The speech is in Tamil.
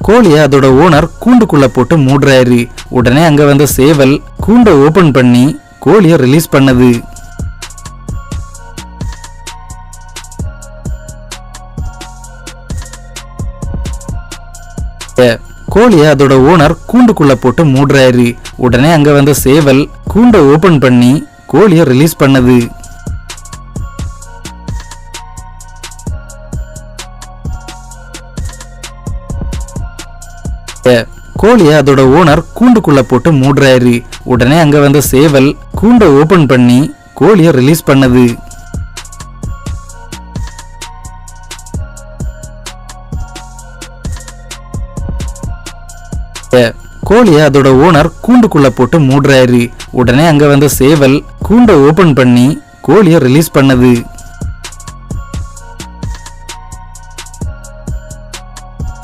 கோழியை அதோட ஓனர் கூண்டுக்குள்ள போட்டு மூடுறாரு. உடனே அங்க வந்த சேவல் கூண்டை ஓபன் பண்ணி கோழியை ரிலீஸ் பண்ணுது. கோழியை அதோட ஓனர் கூண்டுக்குள்ள போட்டு மூடுறாரு. உடனே அங்க வந்த சேவல் கூண்டை ஓபன் பண்ணி கோழியை ரிலீஸ் பண்ணுது. கோழியை அதோட ஓனர் கூண்டுக்குள்ள போட்டு மூடுறாரு. உடனே அங்க வந்த சேவல் கூண்டை ஓபன் பண்ணி கோழியை ரிலீஸ் பண்ணுது. கோழியை அதோட ஓனர் கூண்டுக்குள்ள போட்டு மூடுறாரு. உடனே அங்க வந்த சேவல் கூண்டை ஓபன் பண்ணி கோழியை ரிலீஸ் பண்ணுது.